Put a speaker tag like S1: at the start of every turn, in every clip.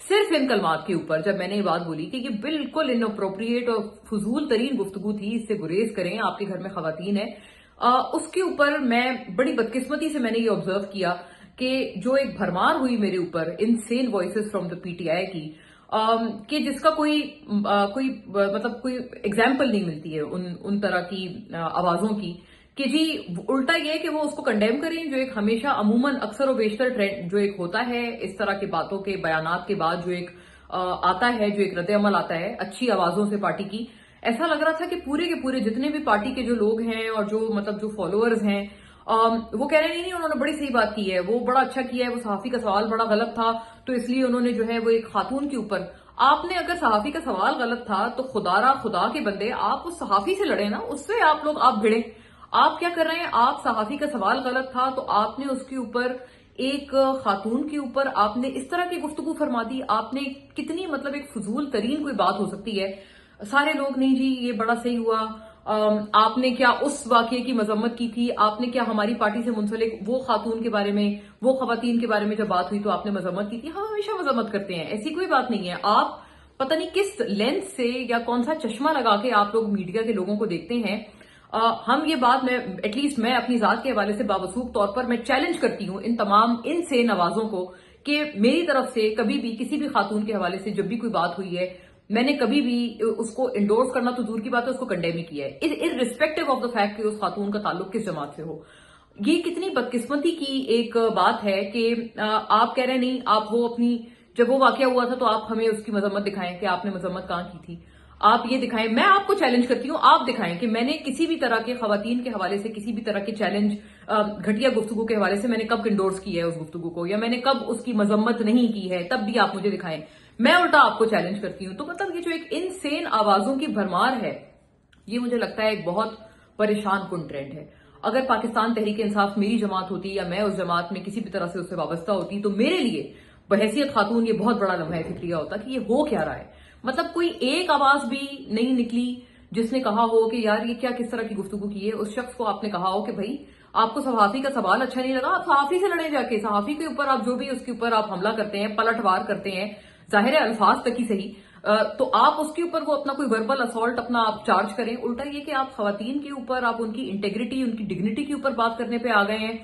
S1: صرف ان کلمات کے اوپر جب میں نے یہ بات بولی کہ یہ بالکل اناپروپریٹ اور فضول ترین گفتگو تھی، اس سے گریز کریں، آپ کے گھر میں خواتین ہیں، اس کے اوپر میں بڑی بدقسمتی سے میں نے یہ آبزرو کیا کہ جو ایک بھرمار ہوئی میرے اوپر unseen voices from the P T I کی، کہ جس کا کوئی مطلب کوئی ایگزامپل نہیں ملتی ہے ان طرح کی آوازوں کی، کہ جی الٹا یہ کہ وہ اس کو کنڈیم کریں، جو ایک ہمیشہ عموماً اکثر و بیشتر ٹرینڈ جو ایک ہوتا ہے اس طرح کی باتوں کے بیانات کے بعد جو ایک آتا ہے، جو ایک رد عمل آتا ہے اچھی آوازوں سے پارٹی کی، ایسا لگ رہا تھا کہ پورے کے پورے جتنے بھی پارٹی کے جو لوگ ہیں اور جو مطلب جو فالوورز ہیں، وہ کہہ رہے ہیں نہیں انہوں نے بڑی صحیح بات کی ہے، وہ بڑا اچھا کیا ہے، وہ صحافی کا سوال بڑا غلط تھا تو اس لیے انہوں نے جو ہے وہ ایک خاتون کے اوپر، آپ نے اگر صحافی کا سوال غلط تھا تو خدا کے بندے آپ اس صحافی سے لڑے نا، اس سے آپ بھڑے، آپ کیا کر رہے ہیں؟ آپ صحافی کا سوال غلط تھا تو آپ نے اس کے اوپر ایک خاتون کے اوپر آپ نے اس طرح کی گفتگو فرما دی، آپ نے کتنی مطلب ایک فضول ترین کوئی بات ہو سکتی ہے؟ سارے لوگ نہیں جی یہ بڑا صحیح ہوا، آپ نے کیا اس واقعے کی مذمت کی تھی؟ آپ نے کیا ہماری پارٹی سے منسلک وہ خاتون کے بارے میں، وہ خواتین کے بارے میں جب بات ہوئی تو آپ نے مذمت کی تھی؟ ہم ہمیشہ مذمت کرتے ہیں، ایسی کوئی بات نہیں ہے۔ آپ پتہ نہیں کس لینس سے یا کون سا چشمہ لگا کے آپ لوگ میڈیا کے لوگوں کو دیکھتے ہیں۔ ہم یہ بات ایٹ لیسٹ میں اپنی ذات کے حوالے سے باوثوق طور پر میں چیلنج کرتی ہوں ان تمام ان سے نوازوں کو کہ میری طرف سے کبھی بھی کسی بھی خاتون کے حوالے سے جب بھی کوئی بات ہوئی ہے، میں نے کبھی بھی اس کو انڈورس کرنا تو دور کی بات ہے، اس کو کنڈیم ہی کیا ہے، ارریسپیکٹو آف دا فیکٹ کہ اس خاتون کا تعلق کس جماعت سے ہو۔ یہ کتنی بدقسمتی کی ایک بات ہے کہ آپ کہہ رہے نہیں، آپ وہ اپنی جب وہ واقعہ ہوا تھا تو آپ ہمیں اس کی مذمت دکھائیں کہ آپ نے مذمت کہاں کی تھی، آپ یہ دکھائیں۔ میں آپ کو چیلنج کرتی ہوں، آپ دکھائیں کہ میں نے کسی بھی طرح کے خواتین کے حوالے سے کسی بھی طرح کے چیلنج گھٹیا گفتگو کے حوالے سے میں نے کب انڈورس کی ہے اس گفتگو کو، یا میں نے کب اس کی مذمت نہیں کی ہے، تب بھی آپ مجھے دکھائیں۔ میں الٹا آپ کو چیلنج کرتی ہوں۔ تو مطلب یہ جو ایک انسین آوازوں کی بھرمار ہے، یہ مجھے لگتا ہے ایک بہت پریشان کن ٹرینڈ ہے۔ اگر پاکستان تحریک انصاف میری جماعت ہوتی یا میں اس جماعت میں کسی بھی طرح سے اس سے وابستہ ہوتی تو میرے لیے بحیثیت خاتون یہ بہت بڑا لمحہ فکریہ ہوتا کہ یہ ہو کیا رہا ہے۔ مطلب کوئی ایک آواز بھی نہیں نکلی جس نے کہا ہو کہ یار یہ کیا کس طرح کی گفتگو کی ہے، اس شخص کو آپ نے کہا ہو کہ بھائی آپ کو صحافی کا سوال اچھا نہیں لگا، آپ صحافی سے لڑیں جا کے، صحافی کے اوپر آپ جو بھی اس کے اوپر آپ حملہ کرتے ہیں، پلٹ وار کرتے ہیں، ظاہر ہے الفاظ تک ہی صحیح، تو آپ اس کے اوپر وہ اپنا کوئی وربل اسالٹ اپنا آپ چارج کریں۔ الٹا یہ کہ آپ خواتین کے اوپر، آپ ان کی انٹیگریٹی، ان کی ڈگنیٹی کے اوپر بات کرنے پہ آ گئے ہیں۔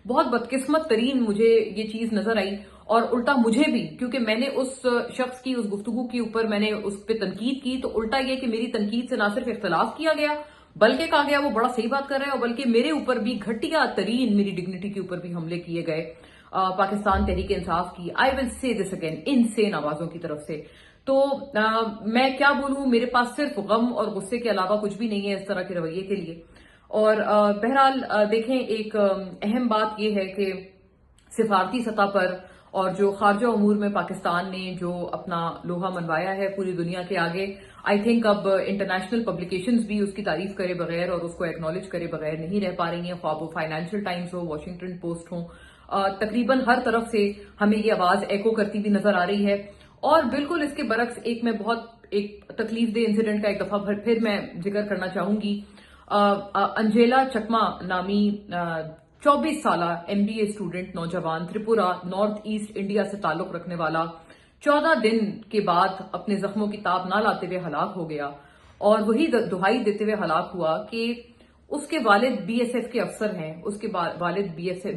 S1: بہت بدقسمت ترین مجھے یہ چیز نظر آئی، اور الٹا مجھے بھی، کیونکہ میں نے اس شخص کی اس گفتگو کے اوپر میں نے اس پہ تنقید کی، تو الٹا یہ کہ میری تنقید سے نہ صرف اختلاف کیا گیا بلکہ کہا گیا وہ بڑا صحیح بات کر رہا ہے، اور بلکہ میرے اوپر بھی گھٹیا ترین میری ڈگنیٹی کے اوپر بھی حملے کیے گئے پاکستان تحریک انصاف کی، آئی ول سے دس اگین، انسین آوازوں کی طرف سے۔ تو میں کیا بولوں، میرے پاس صرف غم اور غصے کے علاوہ کچھ بھی نہیں ہے اس طرح کے رویے کے لیے۔ اور بہرحال دیکھیں، ایک اہم بات یہ ہے کہ سفارتی سطح پر اور جو خارجہ امور میں پاکستان نے جو اپنا لوہا منوایا ہے پوری دنیا کے آگے، آئی تھنک اب انٹرنیشنل پبلیکیشنز بھی اس کی تعریف کرے بغیر اور اس کو ایکنالج کرے بغیر نہیں رہ پا رہی ہیں، خواہ وہ فائنینشیل ٹائمز ہو، واشنگٹن پوسٹ ہوں، تقریباً ہر طرف سے ہمیں یہ آواز ایکو کرتی بھی نظر آ رہی ہے۔ اور بالکل اس کے برعکس میں بہت ایک تکلیف دہ انسیڈنٹ کا ایک دفعہ پھر میں ذکر کرنا چاہوں گی۔ انجیلا چکما نامی 24 سالہ MBA اسٹوڈنٹ نوجوان، تریپورہ نارتھ ایسٹ انڈیا سے تعلق رکھنے والا، 14 دن کے بعد اپنے زخموں کی تاب نہ لاتے ہوئے ہلاک ہو گیا، اور وہی دہائی دیتے ہوئے ہلاک ہوا کہ اس کے والد BSF کے افسر ہیں، اس کے والد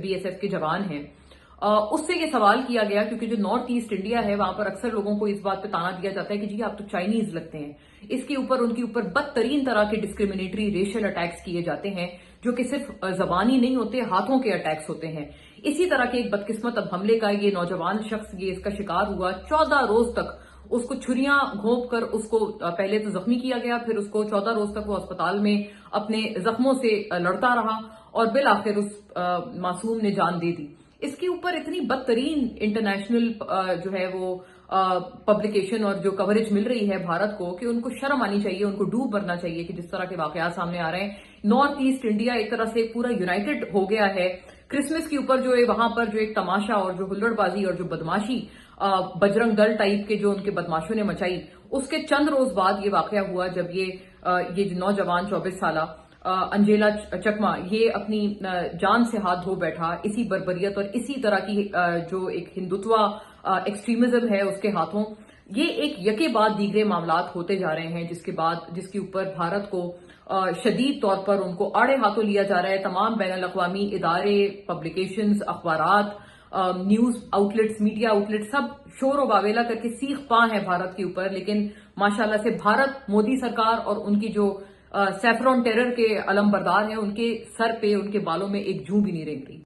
S1: BSF کے جوان ہیں۔ اس سے یہ سوال کیا گیا، کیونکہ جو نارتھ ایسٹ انڈیا ہے وہاں پر اکثر لوگوں کو اس بات پہ تانا دیا جاتا ہے کہ جی آپ تو چائنیز لگتے ہیں، اس کے اوپر ان کے اوپر بدترین طرح کے ڈسکریمنیٹری ریشل اٹیکس کیے جاتے ہیں، جو کہ صرف زبانی نہیں ہوتے، ہاتھوں کے اٹیکس ہوتے ہیں۔ اسی طرح کے ایک بدقسمت اب حملے کا یہ نوجوان شخص یہ اس کا شکار ہوا، 14 روز تک اس کو چھریاں گھونپ کر اس کو پہلے تو زخمی کیا گیا، پھر اس کو 14 روز تک وہ اسپتال میں اپنے زخموں سے لڑتا رہا، اور بالآخر اس معصوم نے جان دے دی۔ اس کے اوپر اتنی بدترین انٹرنیشنل جو ہے وہ پبلیکیشن اور جو کوریج مل رہی ہے بھارت کو، کہ ان کو شرم آنی چاہیے، ان کو ڈوب مرنا چاہیے کہ جس طرح کے واقعات سامنے آ رہے ہیں۔ نارتھ ایسٹ انڈیا ایک طرح سے پورا یونائٹڈ ہو گیا ہے۔ کرسمس کے اوپر جو ہے وہاں پر جو ایک تماشا اور جو ہلڑ بازی اور جو بدماشی بجرنگ دل ٹائپ کے جو ان کے بدماشوں نے مچائی، اس کے چند روز بعد یہ واقعہ ہوا جب یہ جو نوجوان 24 سالہ انجیلا چکما یہ اپنی جان سے ہاتھ دھو بیٹھا، اسی بربریت اور اسی طرح کی جو ایک ہندوتوا ایکسٹریمزم ہے اس کے ہاتھوں. یہ ایک یکے بعد دیگرے معاملات ہوتے جا رہے ہیں جس کے اوپر بھارت کو شدید طور پر ان کو آڑے ہاتھوں لیا جا رہا ہے. تمام بین الاقوامی ادارے، پبلیکیشنز، اخبارات، نیوز آؤٹلیٹس، میڈیا آؤٹلیٹس سب شور و واویلا کر کے سیخ پاں ہے بھارت کے اوپر. لیکن ماشاءاللہ سے بھارت، مودی سرکار اور ان کی جو سیفرون ٹیرر کے علم بردار ہیں، ان کے سر پہ، ان کے بالوں میں ایک جوں بھی نہیں رینگتی.